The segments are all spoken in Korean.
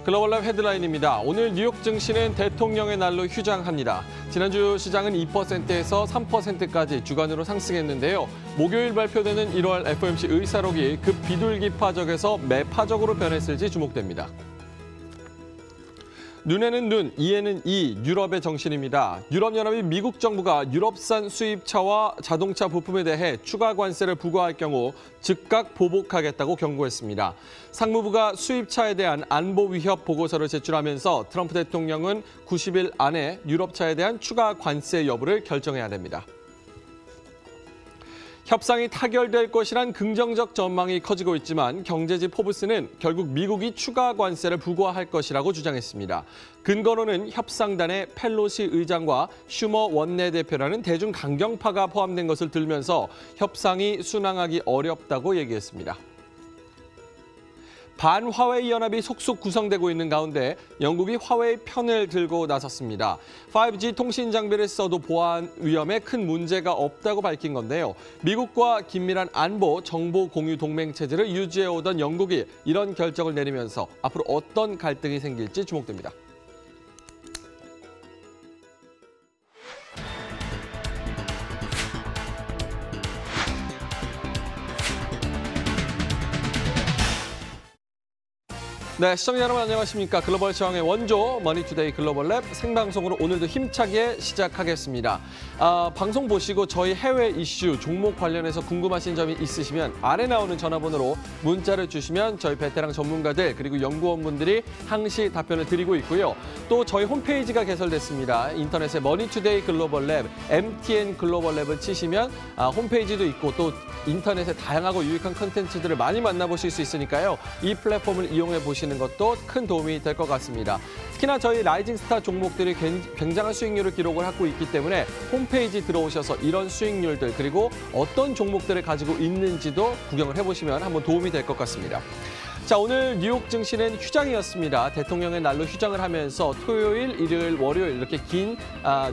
글로벌랩 헤드라인입니다. 오늘 뉴욕 증시는 대통령의 날로 휴장합니다. 지난주 시장은 2%에서 3%까지 주간으로 상승했는데요. 목요일 발표되는 1월 FOMC 의사록이 급 비둘기 파적에서 매파적으로 변했을지 주목됩니다. 눈에는 눈, 이에는 이, 유럽의 정신입니다. 유럽연합이 미국 정부가 유럽산 수입차와 자동차 부품에 대해 추가 관세를 부과할 경우 즉각 보복하겠다고 경고했습니다. 상무부가 수입차에 대한 안보 위협 보고서를 제출하면서 트럼프 대통령은 90일 안에 유럽차에 대한 추가 관세 여부를 결정해야 됩니다. 협상이 타결될 것이란 긍정적 전망이 커지고 있지만 경제지 포브스는 결국 미국이 추가 관세를 부과할 것이라고 주장했습니다. 근거로는 협상단의 펠로시 의장과 슈머 원내대표라는 대중 강경파가 포함된 것을 들면서 협상이 순항하기 어렵다고 얘기했습니다. 반화웨이 연합이 속속 구성되고 있는 가운데 영국이 화웨이 편을 들고 나섰습니다. 5G 통신 장비를 써도 보안 위험에 큰 문제가 없다고 밝힌 건데요. 미국과 긴밀한 안보, 정보 공유 동맹 체제를 유지해오던 영국이 이런 결정을 내리면서 앞으로 어떤 갈등이 생길지 주목됩니다. 네, 시청자 여러분 안녕하십니까. 글로벌 시황의 원조 머니투데이 글로벌랩 생방송으로 오늘도 힘차게 시작하겠습니다. 방송 보시고 저희 해외 이슈 종목 관련해서 궁금하신 점이 있으시면 아래 나오는 전화번호로 문자를 주시면 저희 베테랑 전문가들 그리고 연구원분들이 항시 답변을 드리고 있고요. 또 저희 홈페이지가 개설됐습니다. 인터넷에 머니투데이 글로벌랩, MTN 글로벌랩을 치시면 홈페이지도 있고 또 인터넷에 다양하고 유익한 콘텐츠들을 많이 만나보실 수 있으니까요. 이 플랫폼을 이용해 보시는 것도 큰 도움이 될 것 같습니다. 특히나 저희 라이징 스타 종목들이 굉장한 수익률을 기록을 하고 있기 때문에 홈페이지 들어오셔서 이런 수익률들 그리고 어떤 종목들을 가지고 있는지도 구경을 해보시면 한번 도움이 될 것 같습니다. 자, 오늘 뉴욕 증시는 휴장이었습니다. 대통령의 날로 휴장을 하면서 토요일, 일요일, 월요일 이렇게 긴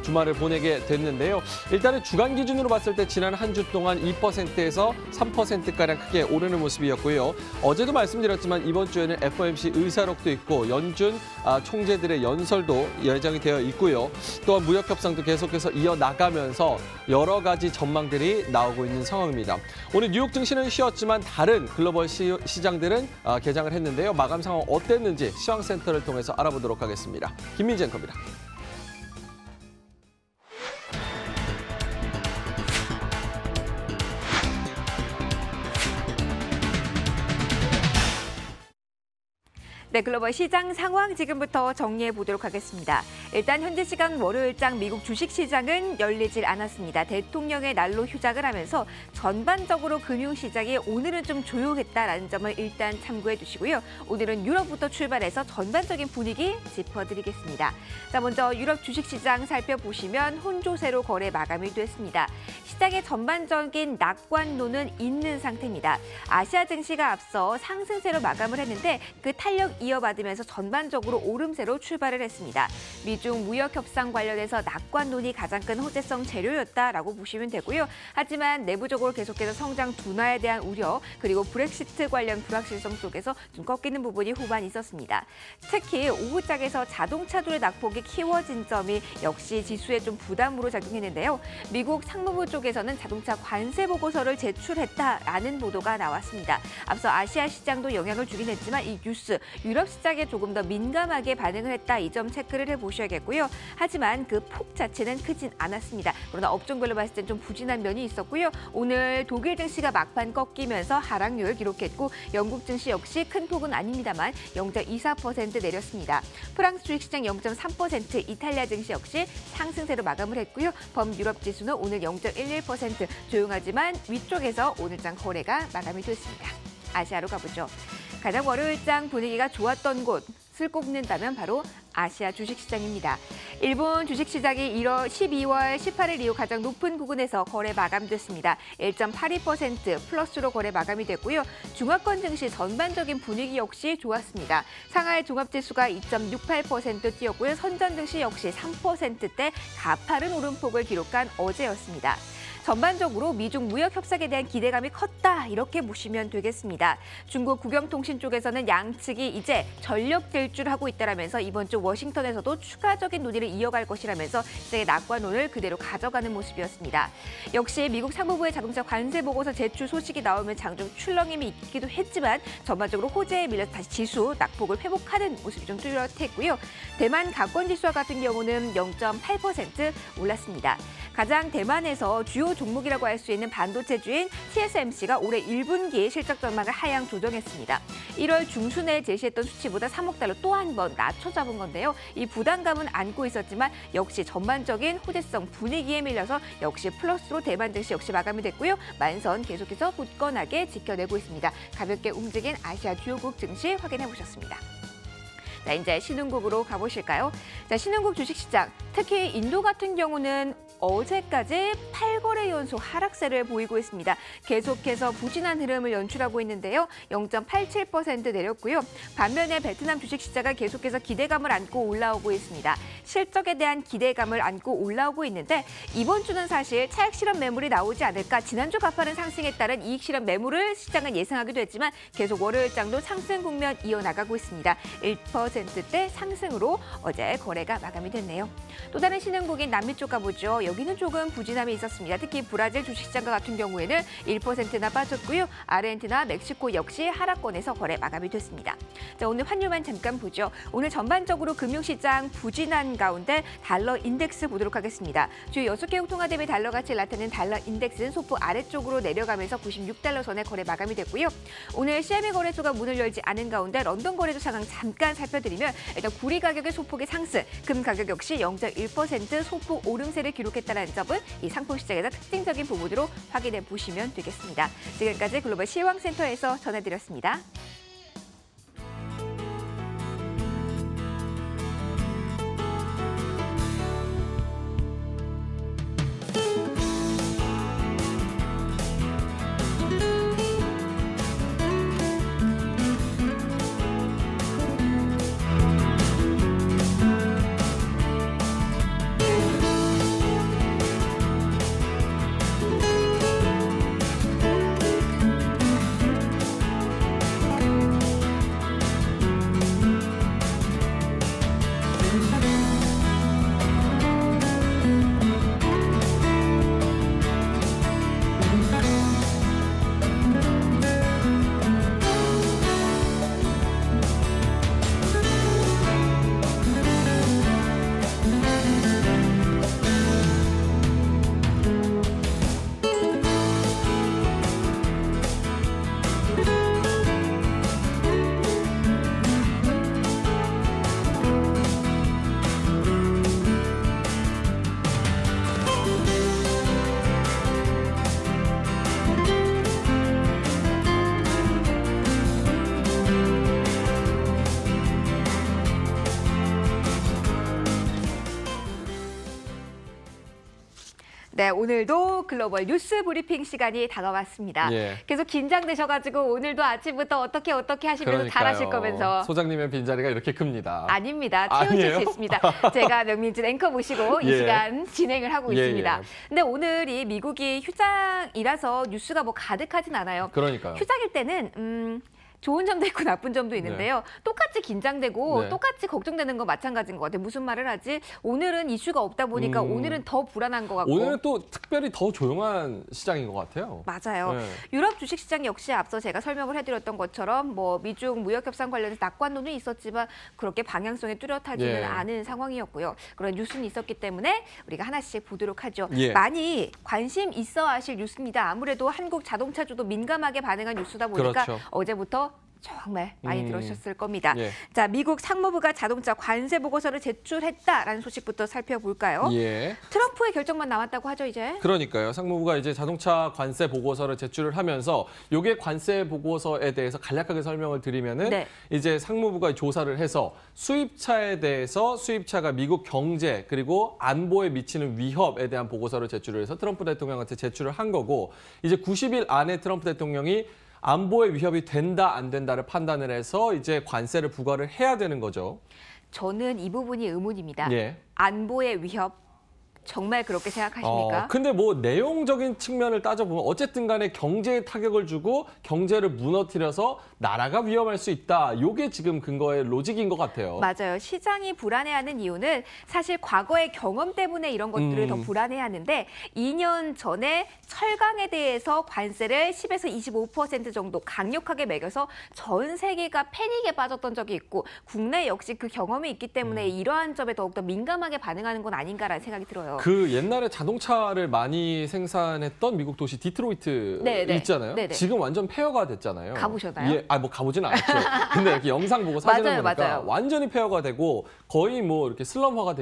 주말을 보내게 됐는데요. 일단은 주간 기준으로 봤을 때 지난 한 주 동안 2%에서 3%가량 크게 오르는 모습이었고요. 어제도 말씀드렸지만 이번 주에는 FOMC 의사록도 있고 연준 총재들의 연설도 예정이 되어 있고요. 또한 무역 협상도 계속해서 이어나가면서 여러 가지 전망들이 나오고 있는 상황입니다. 오늘 뉴욕 증시는 쉬었지만 다른 글로벌 시장들은 개장을 했는데요. 마감 상황 어땠는지 시황센터를 통해서 알아보도록 하겠습니다. 김민지 앵커입니다. 네, 글로벌 시장 상황 지금부터 정리해 보도록 하겠습니다. 일단 현재 시간 월요일장 미국 주식시장은 열리질 않았습니다. 대통령의 날로 휴장을 하면서 전반적으로 금융시장이 오늘은 좀 조용했다라는 점을 일단 참고해 주시고요. 오늘은 유럽부터 출발해서 전반적인 분위기 짚어드리겠습니다. 자, 먼저 유럽 주식시장 살펴보시면 혼조세로 거래 마감이 됐습니다. 시장의 전반적인 낙관론은 있는 상태입니다. 아시아 증시가 앞서 상승세로 마감을 했는데 그 탄력 이어받으면서 전반적으로 오름세로 출발을 했습니다. 미중 무역 협상 관련해서 낙관론이 가장 큰 호재성 재료였다라고 보시면 되고요. 하지만 내부적으로 계속해서 성장 둔화에 대한 우려 그리고 브렉시트 관련 불확실성 속에서 좀 꺾이는 부분이 후반 있었습니다. 특히 오후장에서 자동차들의 낙폭이 키워진 점이 역시 지수에 좀 부담으로 작용했는데요. 미국 상무부 쪽에서는 자동차 관세 보고서를 제출했다라는 보도가 나왔습니다. 앞서 아시아 시장도 영향을 주긴 했지만 이 뉴스 유럽 시장에 조금 더 민감하게 반응을 했다. 이 점 체크를 해보셔야겠고요. 하지만 그 폭 자체는 크진 않았습니다. 그러나 업종별로 봤을 땐 좀 부진한 면이 있었고요. 오늘 독일 증시가 막판 꺾이면서 하락률을 기록했고 영국 증시 역시 큰 폭은 아닙니다만 0.24% 내렸습니다. 프랑스 주식시장 0.3%, 이탈리아 증시 역시 상승세로 마감을 했고요. 범유럽 지수는 오늘 0.11% 조용하지만 위쪽에서 오늘장 거래가 마감이 됐습니다. 아시아로 가보죠. 가장 월요일장 분위기가 좋았던 곳을 꼽는다면 바로 아시아 주식시장입니다. 일본 주식시장이 12월 18일 이후 가장 높은 부근에서 거래 마감됐습니다. 1.82% 플러스로 거래 마감이 됐고요. 중화권 증시 전반적인 분위기 역시 좋았습니다. 상하이 종합지수가 2.68% 뛰었고요. 선전 증시 역시 3%대 가파른 오름폭을 기록한 어제였습니다. 전반적으로 미중 무역 협상에 대한 기대감이 컸다 이렇게 보시면 되겠습니다. 중국 국영통신 쪽에서는 양측이 이제 전력 질주를 하고 있다라면서 이번 주 워싱턴에서도 추가적인 논의를 이어갈 것이라면서 시장의 낙관론을 그대로 가져가는 모습이었습니다. 역시 미국 상무부의 자동차 관세 보고서 제출 소식이 나오면 장중 출렁임이 있기도 했지만 전반적으로 호재에 밀려서 다시 지수 낙폭을 회복하는 모습이 좀 뚜렷했고요. 대만 가권지수와 같은 경우는 0.8% 올랐습니다. 가장 대만에서 주요 종목이라고 할 수 있는 반도체주인 TSMC가 올해 1분기 실적 전망을 하향 조정했습니다. 1월 중순에 제시했던 수치보다 3억 달러 또 한 번 낮춰 잡은 건데요. 이 부담감은 안고 있었지만 역시 전반적인 호재성 분위기에 밀려서 역시 플러스로 대만 증시 역시 마감이 됐고요. 만선 계속해서 굳건하게 지켜내고 있습니다. 가볍게 움직인 아시아 주요국 증시 확인해 보셨습니다. 자, 이제 신흥국으로 가보실까요? 자, 신흥국 주식시장, 특히 인도 같은 경우는 어제까지 8거래 연속 하락세를 보이고 있습니다. 계속해서 부진한 흐름을 연출하고 있는데요. 0.87% 내렸고요. 반면에 베트남 주식시장은 계속해서 기대감을 안고 올라오고 있습니다. 실적에 대한 기대감을 안고 올라오고 있는데 이번 주는 사실 차익 실현 매물이 나오지 않을까. 지난주 가파른 상승에 따른 이익 실현 매물을 시장은 예상하기도 했지만 계속 월요일장도 상승 국면 이어나가고 있습니다. 1%대 상승으로 어제 거래가 마감이 됐네요. 또 다른 신흥국인 남미 쪽 가보죠. 여기는 조금 부진함이 있었습니다. 특히 브라질 주식시장과 같은 경우에는 1%나 빠졌고요. 아르헨티나, 멕시코 역시 하락권에서 거래 마감이 됐습니다. 자, 오늘 환율만 잠깐 보죠. 오늘 전반적으로 금융시장 부진한 가운데 달러 인덱스 보도록 하겠습니다. 주요 6개국 통화 대비 달러 가치를 나타내는 달러 인덱스는 소폭 아래쪽으로 내려가면서 96달러 선에 거래 마감이 됐고요. 오늘 CME 거래소가 문을 열지 않은 가운데 런던 거래소 상황 잠깐 살펴드리면 일단 구리 가격의 소폭의 상승, 금 가격 역시 0.1% 소폭 오름세를 기록했다는 점은 이 상품 시장에서 특징적인 부분으로 확인해 보시면 되겠습니다. 지금까지 글로벌 시황센터에서 전해드렸습니다. 네, 오늘도 글로벌 뉴스 브리핑 시간이 다가왔습니다. 예. 계속 긴장되셔가지고 오늘도 아침부터 어떻게 하시면서 잘하실 거면서. 소장님의 빈자리가 이렇게 큽니다. 아닙니다. 채우실 아니에요? 수 있습니다. 제가 명민준 앵커 모시고 이 예. 시간 진행을 하고 예, 있습니다. 예. 근데 오늘이 미국이 휴장이라서 뉴스가 뭐 가득하진 않아요. 그러니까요. 휴장일 때는 좋은 점도 있고 나쁜 점도 있는데요. 똑같이 긴장되고 네. 똑같이 걱정되는 거 마찬가지인 것 같아요. 무슨 말을 하지? 오늘은 이슈가 없다 보니까 오늘은 더 불안한 것 같고. 오늘은 또 특별히 더 조용한 시장인 것 같아요. 맞아요. 네. 유럽 주식시장 역시 앞서 제가 설명을 해드렸던 것처럼 뭐 미중 무역협상 관련해서 낙관론은 있었지만 그렇게 방향성이 뚜렷하지는 예. 않은 상황이었고요. 그런 뉴스는 있었기 때문에 우리가 하나씩 보도록 하죠. 예. 많이 관심 있어 하실 뉴스입니다. 아무래도 한국 자동차주도 민감하게 반응한 뉴스다 보니까 그렇죠. 어제부터 정말 많이 들으셨을 겁니다. 예. 자, 미국 상무부가 자동차 관세 보고서를 제출했다라는 소식부터 살펴볼까요? 예. 트럼프의 결정만 남았다고 하죠, 이제? 그러니까요. 상무부가 이제 자동차 관세 보고서를 제출을 하면서 요게 관세 보고서에 대해서 간략하게 설명을 드리면은 네. 이제 상무부가 조사를 해서 수입차에 대해서 수입차가 미국 경제 그리고 안보에 미치는 위협에 대한 보고서를 제출을 해서 트럼프 대통령한테 제출을 한 거고 이제 90일 안에 트럼프 대통령이 안보에 위협이 된다 안 된다를 판단을 해서 이제 관세를 부과를 해야 되는 거죠. 저는 이 부분이 의문입니다. 예. 안보의 위협, 정말 그렇게 생각하십니까? 근데 뭐 내용적인 측면을 따져보면 어쨌든 간에 경제에 타격을 주고 경제를 무너뜨려서 나라가 위험할 수 있다. 요게 지금 근거의 로직인 것 같아요. 맞아요. 시장이 불안해하는 이유는 사실 과거의 경험 때문에 이런 것들을 더 불안해하는데 2년 전에 철강에 대해서 관세를 10에서 25% 정도 강력하게 매겨서 전 세계가 패닉에 빠졌던 적이 있고 국내 역시 그 경험이 있기 때문에 이러한 점에 더욱더 민감하게 반응하는 건 아닌가라는 생각이 들어요. 그 옛날에 자동차를 많이 생산했던 미국 도시 디트로이트 있잖아요. 네네. 지금 완전 폐허가 됐잖아요. 가보셨나요? 예, 뭐 가보지는 않았죠. 근데 이렇게 영상 보고 사진을 보니까 맞아요. 완전히 폐허가 되고 거의 뭐 이렇게 슬럼화가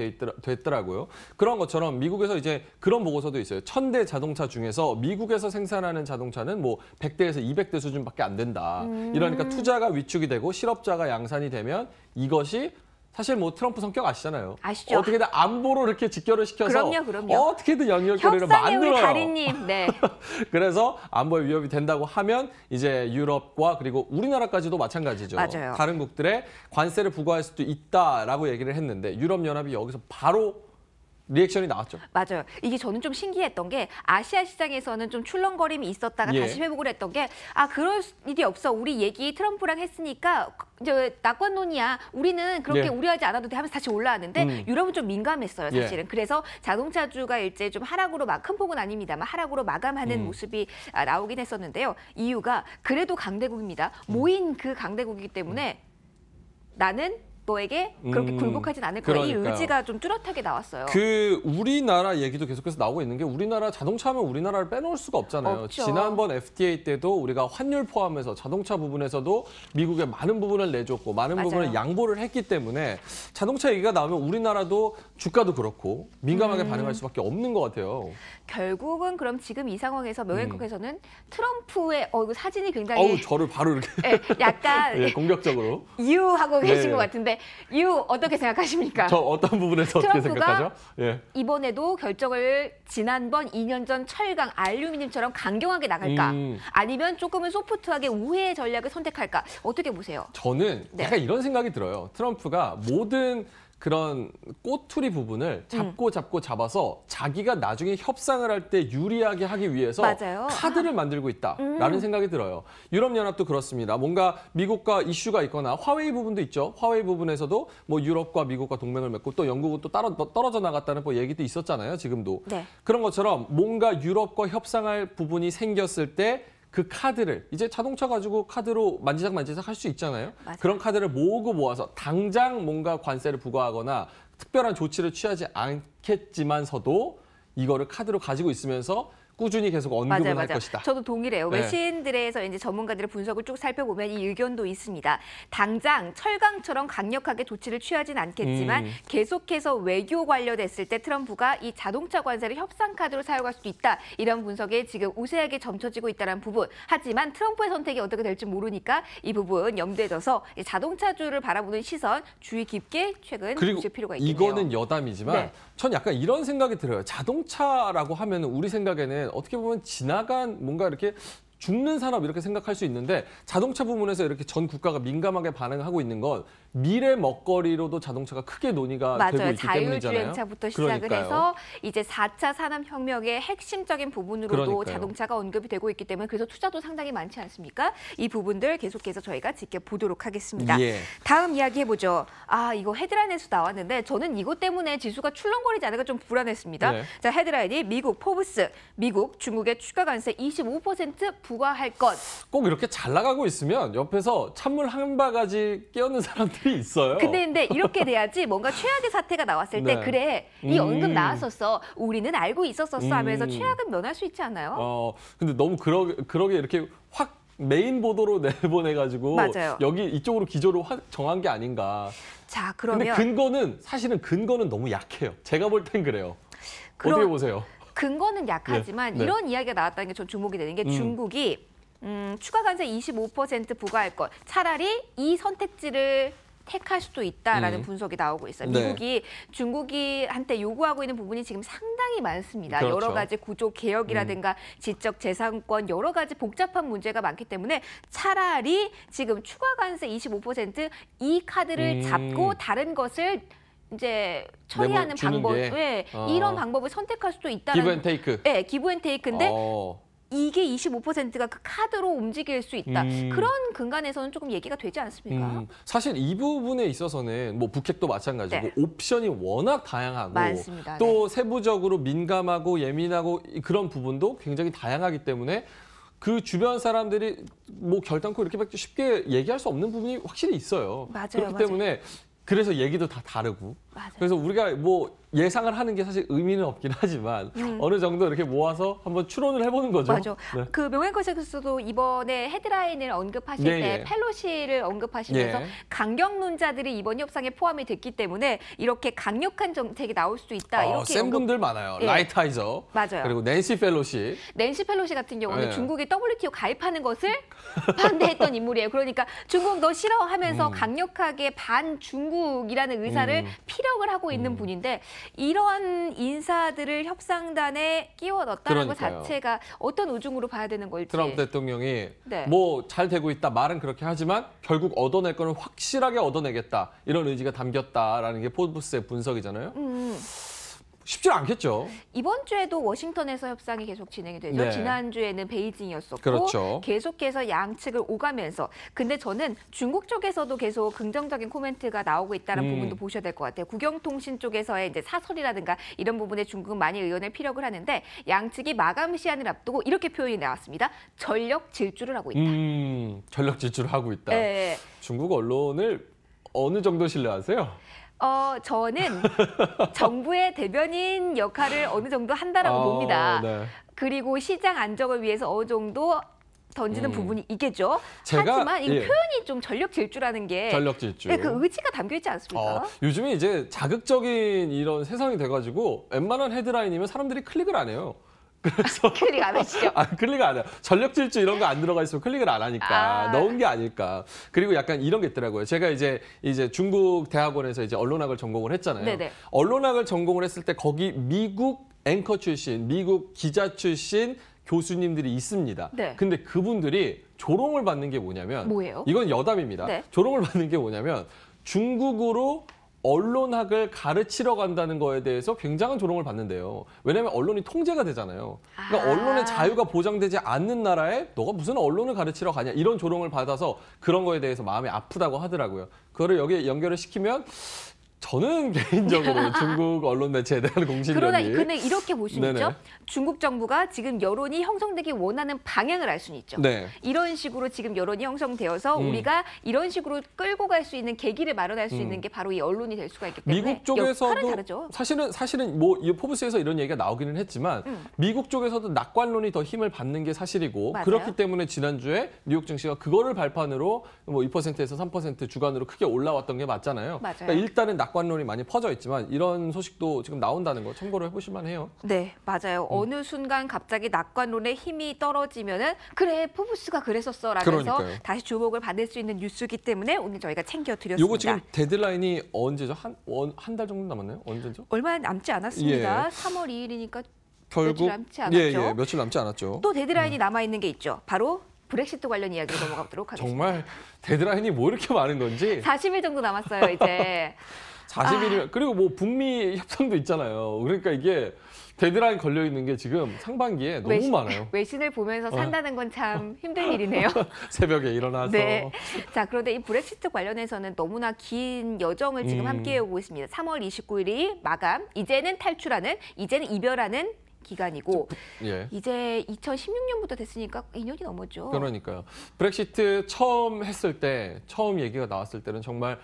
됐더라고요. 그런 것처럼 미국에서 이제 그런 보고서도 있어요. 1000대 자동차 중에서 미국에서 생산하는 자동차는 뭐 100대에서 200대 수준밖에 안 된다. 이러니까 투자가 위축이 되고 실업자가 양산이 되면 이것이 사실 뭐 트럼프 성격 아시잖아요. 아시죠? 어떻게든 안보로 이렇게 직결을 시켜서 그럼요. 어떻게든 연결고리를 협상의 우리 만들어요. 달인님. 네. 그래서 안보에 위협이 된다고 하면 이제 유럽과 그리고 우리나라까지도 마찬가지죠. 맞아요. 다른 국들의 관세를 부과할 수도 있다라고 얘기를 했는데 유럽연합이 여기서 바로 리액션이 나왔죠. 맞아요. 이게 저는 좀 신기했던 게 아시아 시장에서는 좀 출렁거림이 있었다가 예. 다시 회복을 했던 게 그럴 일이 없어. 우리 얘기 트럼프랑 했으니까 이제 낙관론이야. 우리는 그렇게 예. 우려하지 않아도 돼 하면서 다시 올라왔는데 유럽은 좀 민감했어요. 사실은. 예. 그래서 자동차주가 일제 좀 하락으로 큰 폭은 아닙니다만 하락으로 마감하는 모습이 나오긴 했었는데요. 이유가 그래도 강대국입니다. 모인 그 강대국이기 때문에 나는 너에게 그렇게 굴복하진 않을 거야. 이 그러니까요. 의지가 좀 뚜렷하게 나왔어요. 그 우리나라 얘기도 계속해서 나오고 있는 게 우리나라 자동차 하면 우리나라를 빼놓을 수가 없잖아요. 없죠. 지난번 FTA 때도 우리가 환율 포함해서 자동차 부분에서도 미국에 많은 부분을 내줬고 많은 맞아요. 부분을 양보를 했기 때문에 자동차 얘기가 나오면 우리나라도 주가도 그렇고 민감하게 반응할 수밖에 없는 것 같아요. 결국은 그럼 지금 이 상황에서 명예국에서는 트럼프의 이거 사진이 굉장히 저를 바로 이렇게 약간 예, 공격적으로. 유하고 계신 네. 것 같은데 유 어떻게 생각하십니까? 저 어떤 부분에서 어떻게 트럼프가 생각하죠? 예. 이번에도 결정을 지난번 2년 전 철강, 알루미늄처럼 강경하게 나갈까? 아니면 조금은 소프트하게 우회의 전략을 선택할까? 어떻게 보세요? 저는 네. 약간 이런 생각이 들어요. 트럼프가 모든 그런 꼬투리 부분을 잡고 잡아서 자기가 나중에 협상을 할 때 유리하게 하기 위해서 맞아요. 카드를 만들고 있다라는 생각이 들어요. 유럽연합도 그렇습니다. 뭔가 미국과 이슈가 있거나 화웨이 부분도 있죠. 화웨이 부분에서도 뭐 유럽과 미국과 동맹을 맺고 또 영국은 또 떨어져 나갔다는 뭐 얘기도 있었잖아요. 지금도. 네. 그런 것처럼 뭔가 유럽과 협상할 부분이 생겼을 때 그 카드를 이제 자동차 가지고 카드로 만지작 할 수 있잖아요. 맞아요. 그런 카드를 모아서 당장 뭔가 관세를 부과하거나 특별한 조치를 취하지 않겠지만서도 이거를 카드로 가지고 있으면서 꾸준히 계속 언급을 할 것이다. 저도 동일해요. 네. 외신들에서 이제 전문가들의 분석을 쭉 살펴보면 이 의견도 있습니다. 당장 철강처럼 강력하게 조치를 취하진 않겠지만 계속해서 외교 관련했을 때 트럼프가 이 자동차 관세를 협상 카드로 사용할 수도 있다. 이런 분석에 지금 우세하게 점쳐지고 있다는 부분. 하지만 트럼프의 선택이 어떻게 될지 모르니까 이 부분 염두에 둬서 자동차주를 바라보는 시선 주의 깊게 최근 그리고 보실 필요가 있겠네요. 이거는 여담이지만 네. 전 약간 이런 생각이 들어요. 자동차라고 하면 우리 생각에는 어떻게 보면 지나간 뭔가 이렇게 죽는 산업 이렇게 생각할 수 있는데 자동차 부분에서 이렇게 전 국가가 민감하게 반응하고 있는 건 미래 먹거리로도 자동차가 크게 논의가 되고 맞아요. 있기 때문이잖아요. 자율주행차부터 시작을 그러니까요. 해서 이제 4차 산업혁명의 핵심적인 부분으로도 그러니까요. 자동차가 언급이 되고 있기 때문에 그래서 투자도 상당히 많지 않습니까? 이 부분들 계속해서 저희가 지켜보도록 하겠습니다. 예. 다음 이야기 해보죠. 이거 헤드라인에서 나왔는데 저는 이것 때문에 지수가 출렁거리지 않을까 좀 불안했습니다. 네. 자, 헤드라인이 미국 포브스, 미국 중국의 추가 관세 25% 부과할 것. 꼭 이렇게 잘 나가고 있으면 옆에서 찬물 한 바가지 끼얹는 사람들이 있어요. 근데 이렇게 돼야지 뭔가 최악의 사태가 나왔을 때 네. 그래 이 언급 나왔었어 우리는 알고 있었었어 하면서 최악은 면할 수 있지 않아요? 근데 너무 그러게 이렇게 확 메인 보도로 내보내가지고 맞아요. 여기 이쪽으로 기조를 확 정한 게 아닌가. 자 근데 그러면 사실은 근거는 너무 약해요. 제가 볼 땐 그래요. 그럼- 어떻게 보세요? 근거는 약하지만 네. 이런 이야기가 나왔다는 게 전 주목이 되는 게 중국이 추가 관세 25% 부과할 것 차라리 이 선택지를 택할 수도 있다라는 분석이 나오고 있어요. 네. 미국이 중국이한테 요구하고 있는 부분이 지금 상당히 많습니다. 그렇죠. 여러 가지 구조 개혁이라든가 지적 재산권 여러 가지 복잡한 문제가 많기 때문에 차라리 지금 추가 관세 25% 이 카드를 잡고 다른 것을 이제 처리하는 주는 방법, 게? 예, 어. 이런 방법을 선택할 수도 있다는. 기브 앤 테이크. 네, 기브 앤 테이크인데 어. 이게 25%가 그 카드로 움직일 수 있다. 그런 근간에서는 조금 얘기가 되지 않습니까? 사실 이 부분에 있어서는 뭐 북핵도 마찬가지고 네. 옵션이 워낙 다양하고 많습니다. 또 세부적으로 민감하고 예민하고 그런 부분도 굉장히 다양하기 때문에 그 주변 사람들이 뭐 결단코 이렇게 쉽게 얘기할 수 없는 부분이 확실히 있어요. 맞아요, 그렇기 맞아요. 때문에 그래서 얘기도 다 다르고. 맞아요. 그래서 우리가 뭐 예상을 하는 게 사실 의미는 없긴 하지만 어느 정도 이렇게 모아서 한번 추론을 해보는 거죠. 맞아. 네. 그 명예훼손에서도 이번에 헤드라인을 언급하실 예, 때 예. 펠로시를 언급하시면서 예. 강경론자들이 이번 협상에 포함이 됐기 때문에 이렇게 강력한 정책이 나올 수도 있다. 이렇게 센 분들 많아요. 예. 라이트하이저. 맞아요. 그리고 낸시 펠로시. 낸시 펠로시 같은 경우는 예. 중국이 WTO 가입하는 것을 반대했던 인물이에요. 그러니까 중국 너 싫어하면서 강력하게 반중국이라는 의사를 피력을 하고 있는 분인데 이러한 인사들을 협상단에 끼워 넣었다는 것 그러니까요. 자체가 어떤 우중으로 봐야 되는 걸지. 트럼프 대통령이 네. 뭐 잘 되고 있다 말은 그렇게 하지만 결국 얻어낼 거는 확실하게 얻어내겠다 이런 의지가 담겼다라는 게 포브스의 분석이잖아요. 쉽지 않겠죠. 이번 주에도 워싱턴에서 협상이 계속 진행이 되죠. 네. 지난주에는 베이징이었었고 그렇죠. 계속해서 양측을 오가면서 근데 저는 중국 쪽에서도 계속 긍정적인 코멘트가 나오고 있다는 부분도 보셔야 될 것 같아요. 국영통신 쪽에서의 이제 사설이라든가 이런 부분에 중국은 많이 의원을 피력을 하는데 양측이 마감 시한을 앞두고 이렇게 표현이 나왔습니다. 전력 질주를 하고 있다. 전력 질주를 하고 있다. 네. 중국 언론을 어느 정도 신뢰하세요? 저는 정부의 대변인 역할을 어느 정도 한다라고 봅니다. 네. 그리고 시장 안정을 위해서 어느 정도 던지는 부분이 있겠죠. 제가, 하지만 이 예. 표현이 좀 전력 질주라는 게 전력 질주. 네, 그 의지가 담겨 있지 않습니까? 요즘에 이제 자극적인 이런 세상이 돼가지고 웬만한 헤드라인이면 사람들이 클릭을 안 해요. 그래서 클릭 안 하시죠? 클릭 안 해요. 전력 질주 이런 거 안 들어가 있으면 클릭을 안 하니까 넣은 게 아닐까. 그리고 약간 이런 게 있더라고요. 제가 이제 중국 대학원에서 이제 언론학을 전공을 했잖아요. 네네. 언론학을 전공을 했을 때 거기 미국 앵커 출신, 미국 기자 출신 교수님들이 있습니다. 네. 근데 그분들이 조롱을 받는 게 뭐냐면 뭐예요? 이건 여담입니다. 네. 조롱을 받는 게 뭐냐면 중국으로 언론학을 가르치러 간다는 거에 대해서 굉장한 조롱을 받는데요. 왜냐하면 언론이 통제가 되잖아요. 그러니까 언론의 자유가 보장되지 않는 나라에 너가 무슨 언론을 가르치러 가냐 이런 조롱을 받아서 그런 거에 대해서 마음이 아프다고 하더라고요. 그거를 여기에 연결을 시키면 저는 개인적으로 중국 언론 매체에 대한 그러나 공신력이 근데 이렇게 볼 수는 네네. 있죠. 중국 정부가 지금 여론이 형성되기 원하는 방향을 알 수는 있죠. 네. 이런 식으로 지금 여론이 형성되어서 우리가 이런 식으로 끌고 갈 수 있는 계기를 마련할 수 있는 게 바로 이 언론이 될 수가 있기 때문에 미국 쪽에서도 역할은 다르죠. 사실은 뭐 이 포브스에서 이런 얘기가 나오기는 했지만 미국 쪽에서도 낙관론이 더 힘을 받는 게 사실이고 맞아요. 그렇기 때문에 지난주에 뉴욕 증시가 그거를 발판으로 뭐 2%에서 3% 주간으로 크게 올라왔던 게 맞잖아요. 맞아요. 그러니까 일단은 낙관론이 많이 퍼져 있지만 이런 소식도 지금 나온다는 거 참고를 해보실 만해요. 네, 맞아요. 어느 순간 갑자기 낙관론의 힘이 떨어지면은 그래 포브스가 그랬었어라면서 그러니까요. 다시 주목을 받을 수 있는 뉴스이기 때문에 오늘 저희가 챙겨드렸습니다. 요거 지금 데드라인이 언제죠? 한 달 정도 남았나요? 언제죠? 얼마 남지 않았습니다. 예. 3월 2일이니까 결국 남지 않았죠. 며칠 남지 않았죠. 또 데드라인이 남아 있는 게 있죠. 바로 브렉시트 관련 이야기로 넘어가도록 하겠습니다. 정말 데드라인이 뭐 이렇게 많은 건지 40일 정도 남았어요, 이제. 40일이면 그리고 뭐 북미 협상도 있잖아요. 그러니까 이게 데드라인 걸려 있는 게 지금 상반기에 너무 많아요. 외신을 보면서 산다는 건 참 힘든 일이네요. 새벽에 일어나서 네. 자, 그런데 이 브렉시트 관련해서는 너무나 긴 여정을 지금 함께 해오고 있습니다. 3월 29일이 마감, 이제는 탈출하는, 이제는 이별하는 기간이고 예. 이제 2016년부터 됐으니까 2년이 넘었죠. 그러니까요. 브렉시트 처음 했을 때, 처음 얘기가 나왔을 때는 정말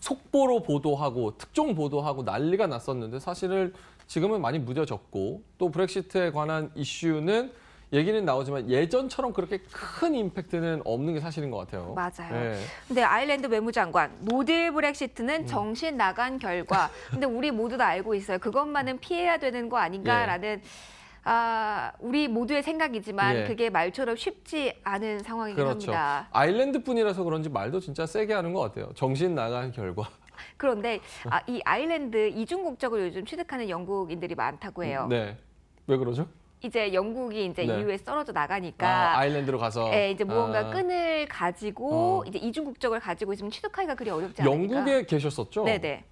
속보로 보도하고 특종 보도하고 난리가 났었는데 사실은 지금은 많이 무뎌졌고 또 브렉시트에 관한 이슈는 얘기는 나오지만 예전처럼 그렇게 큰 임팩트는 없는 게 사실인 것 같아요. 맞아요. 네. 근데 아일랜드 외무장관 노딜 브렉시트는 정신 나간 결과. 근데 우리 모두 다 알고 있어요. 그것만은 피해야 되는 거 아닌가라는 우리 모두의 생각이지만 예. 그게 말처럼 쉽지 않은 상황이긴 그렇죠. 합니다. 아일랜드 뿐이라서 그런지 말도 진짜 세게 하는 것 같아요. 정신 나간 결과. 그런데 이 아일랜드 이중 국적을 요즘 취득하는 영국인들이 많다고 해요. 네. 왜 그러죠? 이제 영국이 이제 네. EU에 떨어져 나가니까 아일랜드로 가서 이제 무언가 끈을 가지고 어. 이제 이중 국적을 가지고 있으면 취득하기가 그리 어렵지 않으니까. 영국에 계셨었죠? 네네.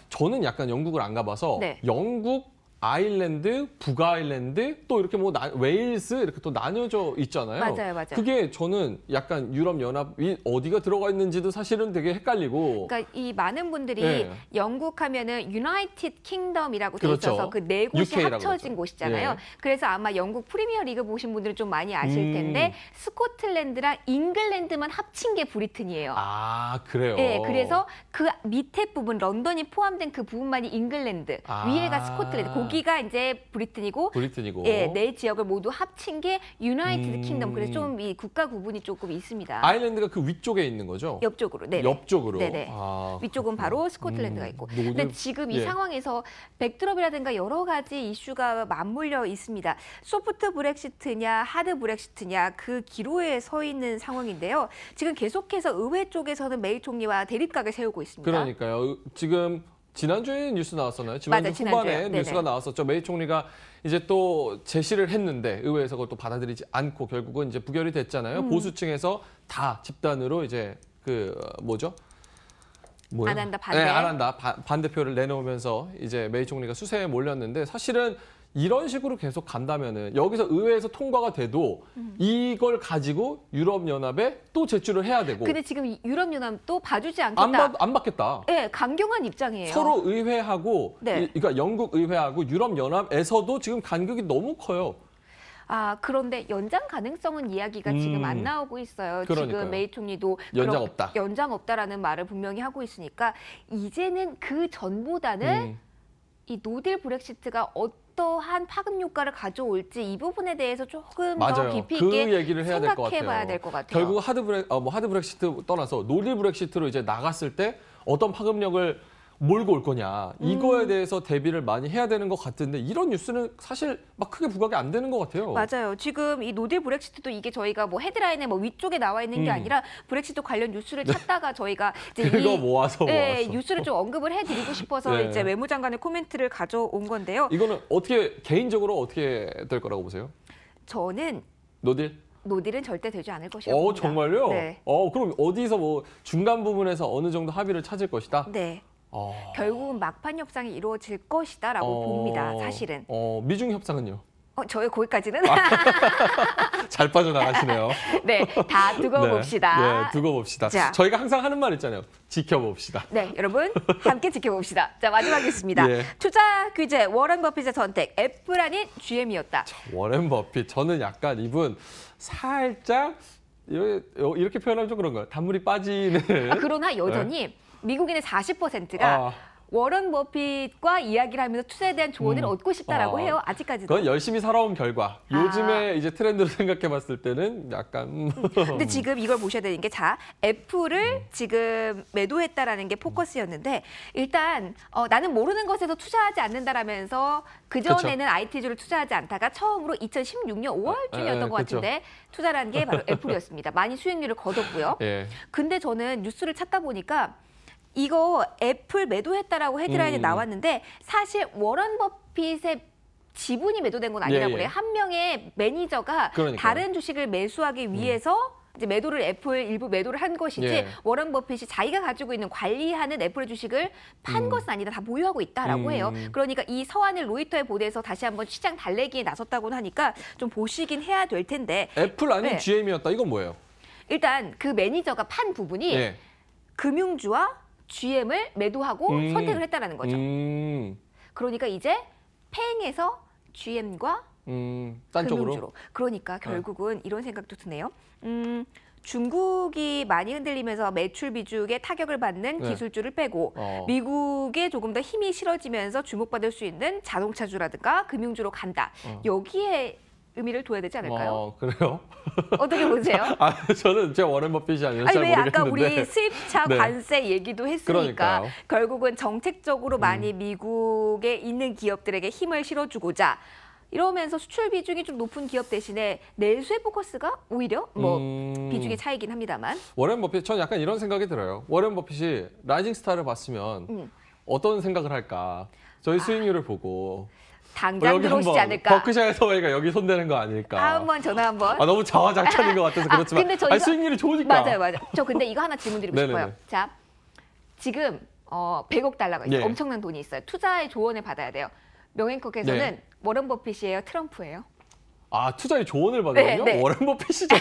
저는 약간 영국을 안 가봐서 네. 영국, 아일랜드, 북아일랜드 또 이렇게 뭐 웨일스 이렇게 또 나뉘어져 있잖아요. 맞아요. 그게 저는 약간 유럽 연합이 어디가 들어가 있는지도 사실은 되게 헷갈리고. 그러니까 이 많은 분들이 네. 영국 하면은 유나이티드 킹덤이라고 돼 그렇죠. 있어서 그 네 곳이 UK라고 합쳐진 그러죠. 곳이잖아요. 예. 그래서 아마 영국 프리미어 리그 보신 분들은 좀 많이 아실 텐데 스코틀랜드랑 잉글랜드만 합친 게 브리튼이에요. 그래요? 네, 그래서 그 밑에 부분 런던이 포함된 그 부분만이 잉글랜드, 위에가 스코틀랜드. 거기가 이제 브리튼이고, 브리튼이고. 예, 네 지역을 모두 합친 게 유나이티드 킹덤. 그래서 좀 이 국가 구분이 조금 있습니다. 아일랜드가 그 위쪽에 있는 거죠? 옆쪽으로, 네. 옆쪽으로. 네네. 위쪽은 바로 스코틀랜드가 있고. 근데 지금 이 예. 상황에서 백드롭이라든가 여러 가지 이슈가 맞물려 있습니다. 소프트 브렉시트냐, 하드 브렉시트냐 그 기로에 서 있는 상황인데요. 지금 계속해서 의회 쪽에서는 메이 총리와 대립각을 세우고 있습니다. 그러니까요. 지금 지난주에 뉴스 나왔었나요? 지난주 맞아요, 후반에 지난주에요. 뉴스가 나왔었죠. 메이 총리가 이제 또 제시를 했는데 의회에서 그걸 또 받아들이지 않고 결국은 이제 부결이 됐잖아요. 보수층에서 다 집단으로 이제 그 뭐죠? 뭐예요? 안 한다, 반대. 네, 안 한다. 반대표를 내놓으면서 이제 메이 총리가 수세에 몰렸는데 사실은 이런 식으로 계속 간다면은 여기서 의회에서 통과가 돼도 이걸 가지고 유럽연합에 또 제출을 해야 되고. 근데 지금 유럽연합도 봐주지 않겠다. 안 받겠다. 네, 강경한 입장이에요. 서로 의회하고, 네. 그러니까 영국 의회하고 유럽연합에서도 지금 간극이 너무 커요. 그런데 연장 가능성은 이야기가 지금 안 나오고 있어요. 그러니까요. 지금 메이 총리도 연장 없다. 연장 없다라는 말을 분명히 하고 있으니까 이제는 그 전보다는 이 노딜 브렉시트가 어떠한 파급 효과를 가져올지 이 부분에 대해서 조금 더 맞아요. 깊이 그 있게 얘기를 해야 될 것 같아요. 생각해봐야 될 것 같아요. 결국 하드 브렉시트 떠나서 노딜 브렉시트로 이제 나갔을 때 어떤 파급력을 몰고 올 거냐 이거에 대해서 대비를 많이 해야 되는 것 같은데 이런 뉴스는 사실 막 크게 부각이 안 되는 것 같아요. 맞아요. 지금 이 노딜 브렉시트도 이게 저희가 뭐 헤드라인에 뭐 위쪽에 나와 있는 게 아니라 브렉시트 관련 뉴스를 찾다가 저희가 이제 그거 모아서 뉴스를 좀 언급을 해드리고 싶어서 네. 이제 외무장관의 코멘트를 가져온 건데요. 이거는 개인적으로 어떻게 될 거라고 보세요? 저는 노딜은 절대 되지 않을 것이라고 봅니다. 정말요? 네. 그럼 어디서 뭐 중간 부분에서 어느 정도 합의를 찾을 것이다? 네. 결국은 막판 협상이 이루어질 것이다라고 봅니다. 사실은. 미중 협상은요? 저희 거기까지는 잘 빠져나가시네요. 네, 다 두고 봅시다. 네, 두고 봅시다. 자. 저희가 항상 하는 말 있잖아요. 지켜봅시다. 네, 여러분 함께 지켜봅시다. 자, 마지막이었습니다. 예. 투자 규제 워런 버핏의 선택 애플 아닌 GM이었다. 워렌 버핏. 저는 약간 이분 살짝 이렇게 표현하면 좀 그런가요? 단물이 빠지는. 그러나 여전히 미국인의 40%가 워런 버핏과 이야기를 하면서 투자에 대한 조언을 얻고 싶다라고 해요. 아직까지도. 그건 열심히 살아온 결과. 요즘에 이제 트렌드로 생각해봤을 때는 약간. 근데 지금 이걸 보셔야 되는 게 애플을 지금 매도했다라는 게 포커스였는데 일단 나는 모르는 것에서 투자하지 않는다라면서 그전에는 IT주를 투자하지 않다가 처음으로 2016년 5월쯤이었던 것 같은데 투자라는 게 바로 애플이었습니다. 많이 수익률을 거뒀고요. 예. 근데 저는 뉴스를 찾다 보니까 이거 애플 매도했다라고 헤드라인에 나왔는데 사실 워런 버핏의 지분이 매도된 건 아니라고 그래요. 한 명의 매니저가 다른 주식을 매수하기 위해서 이제 매도를 애플 일부 매도를 한 것이지 워런 버핏이 자기가 가지고 있는 관리하는 애플의 주식을 판 것은 아니다. 다 보유하고 있다라고 해요. 그러니까 이 서한을 로이터에 보내서 다시 한번 시장 달래기에 나섰다고 하니까 좀 보시긴 해야 될 텐데. 애플 아닌 GM이었다. 이건 뭐예요? 일단 그 매니저가 판 부분이 금융주와 GM을 매도하고 선택을 했다라는 거죠. 그러니까 이제 팽에서 GM과 딴 금융주로. 쪽으로. 그러니까 결국은 이런 생각도 드네요. 중국이 많이 흔들리면서 매출 비중에 타격을 받는 기술주를 빼고 미국에 조금 더 힘이 실어지면서 주목받을 수 있는 자동차주라든가 금융주로 간다. 여기에 의미를 둬야 되지 않을까요? 그래요? 어떻게 보세요? 저는 제가 워렌 버핏이 아니라서 잘 왜 모르겠는데. 아까 우리 수입차 관세 얘기도 했으니까 그러니까요. 결국은 정책적으로 많이 미국에 있는 기업들에게 힘을 실어주고자 이러면서 수출 비중이 좀 높은 기업 대신에 내수의 포커스가 오히려 비중의 차이긴 합니다만. 워렌 버핏, 전 약간 이런 생각이 들어요. 워렌 버핏이 라이징 스타를 봤으면 어떤 생각을 할까? 저희 수익률을 보고. 당장 여기 들어오시지 한번 않을까. 버크샤이어 서웨이가 여기 손대는 거 아닐까. 한번 전화 한번. 아, 너무 자화자찬인 것 같아서 그렇지만 근데 저희가 스윙률이 좋으니까. 맞아요. 저 근데 이거 하나 질문 드리고 네네네. 싶어요. 자, 지금 100억 달러가 있어요. 예. 엄청난 돈이 있어요. 투자의 조언을 받아야 돼요. 명행콕에서는 네. 워런 버핏이에요, 트럼프예요? 아, 투자의 조언을 받으면요? 네, 네. 워렌 버핏이죠.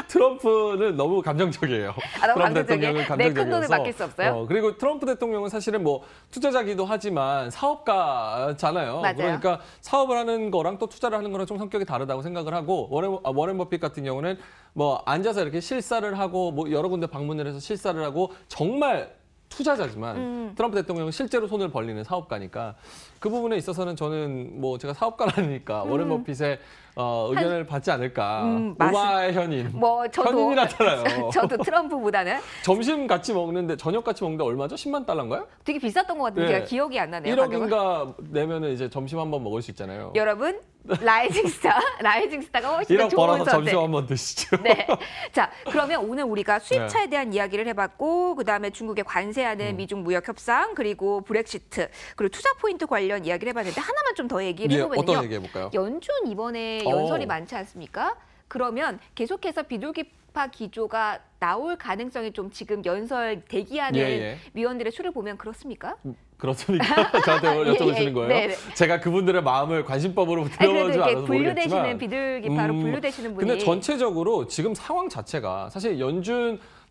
트럼프는 너무 감정적이에요. 아, 너무 트럼프 감정적이에요? 대통령은 네, 큰 돈을 감정적이어서. 맡길 수 없어요? 그리고 트럼프 대통령은 사실은 뭐 투자자기도 하지만 사업가잖아요. 맞아요. 그러니까 사업을 하는 거랑 또 투자를 하는 거랑 좀 성격이 다르다고 생각을 하고 워렌 버핏 같은 경우는 뭐 앉아서 이렇게 실사를 하고 뭐 여러 군데 방문을 해서 실사를 하고 정말 투자자지만 트럼프 대통령은 실제로 손을 벌리는 사업가니까 그 부분에 있어서는 저는 뭐 제가 사업가라니까 워렌 버핏의 의견을 받지 않을까. 오마의 현인. 뭐 저도 현인이라잖아요. 저도 트럼프보다는 점심 같이 먹는데 저녁 같이 먹는데 얼마죠? 10만 달러인가요? 되게 비쌌던 것 같은데 네. 제가 기억이 안 나네요. 가격은. 1억인가 내면은 이제 점심 한번 먹을 수 있잖아요. 여러분 라이징 스타가 훨씬 더 1억 좋은 벌어서 선택. 점심 한번 드시죠. 네. 자, 그러면 오늘 우리가 수입차에 네. 대한 이야기를 해봤고, 그다음에 중국에 관세하는 미중 무역 협상, 그리고 브렉시트, 그리고 투자 포인트 관련 이야기를 해봤는데 하나만 좀 더 얘기를 예, 해보면요. 어떤 얘기 해볼까요? 연준 이번에 연설이 많지 않습니까? 그러면 계속해서 비둘기파 기조가 나올 가능성이 좀 지금 연설 대기하는 예. 위원들의 수를 보면 그렇습니까? 그렇습니까? 저한테 여쭤보시는 거예요? 네네. 제가 그분들의 마음을 관심법으로 아니, 그래도 들어보지 이렇게 않아서 분류되시는 모르겠지만 비둘기파로 분류되시는 분이 근데 전체적으로 지금 상황 자체가 사실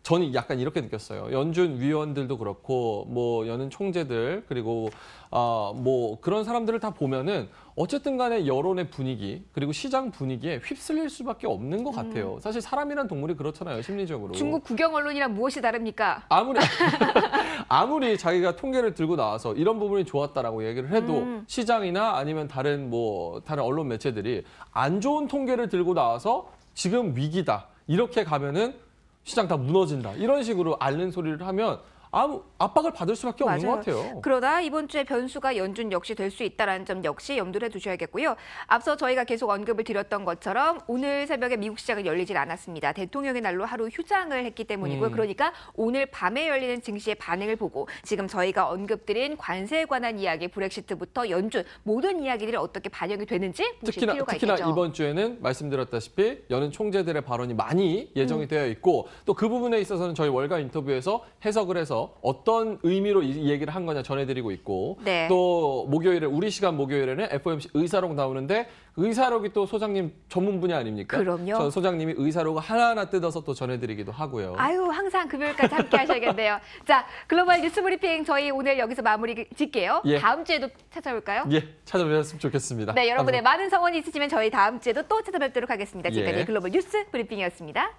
저는 약간 이렇게 느꼈어요. 연준 위원들도 그렇고 뭐 연은 총재들 그리고 뭐 그런 사람들을 다 보면은 어쨌든 간에 여론의 분위기 그리고 시장 분위기에 휩쓸릴 수밖에 없는 것 같아요. 사실 사람이란 동물이 그렇잖아요. 심리적으로. 중국 국영 언론이랑 무엇이 다릅니까? 아무리 자기가 통계를 들고 나와서 이런 부분이 좋았다라고 얘기를 해도 시장이나 아니면 다른 언론 매체들이 안 좋은 통계를 들고 나와서 지금 위기다. 이렇게 가면은 시장 다 무너진다. 이런 식으로 앓는 소리를 하면 압박을 받을 수밖에 없는 것 같아요. 그러다 이번 주에 변수가 연준 역시 될 수 있다는 점 역시 염두를 해두셔야겠고요. 앞서 저희가 계속 언급을 드렸던 것처럼 오늘 새벽에 미국 시장은 열리질 않았습니다. 대통령의 날로 하루 휴장을 했기 때문이고요. 그러니까 오늘 밤에 열리는 증시의 반응을 보고 지금 저희가 언급드린 관세에 관한 이야기, 브렉시트부터 연준 모든 이야기들이 어떻게 반영이 되는지 보실 필요가 특히나 있겠죠. 이번 주에는 말씀드렸다시피 연은 총재들의 발언이 많이 예정이 되어 있고 또 그 부분에 있어서는 저희 월가 인터뷰에서 해석을 해서 어떤 의미로 이 얘기를 한 거냐 전해드리고 있고 네. 또 우리 시간 목요일에는 FOMC 의사록 나오는데 의사록이 또 소장님 전문 분야 아닙니까? 그럼요. 저 소장님이 의사록을 하나하나 뜯어서 또 전해드리기도 하고요. 아유, 항상 금요일까지 함께 하셔야겠네요. 자, 글로벌 뉴스 브리핑 저희 오늘 여기서 마무리 짓게요. 예. 다음 주에도 찾아올까요? 예, 찾아뵈셨으면 좋겠습니다. 네, 여러분의 감사합니다. 많은 성원이 있으시면 저희 다음 주에도 또 찾아뵙도록 하겠습니다. 지금까지 예. 글로벌 뉴스 브리핑이었습니다.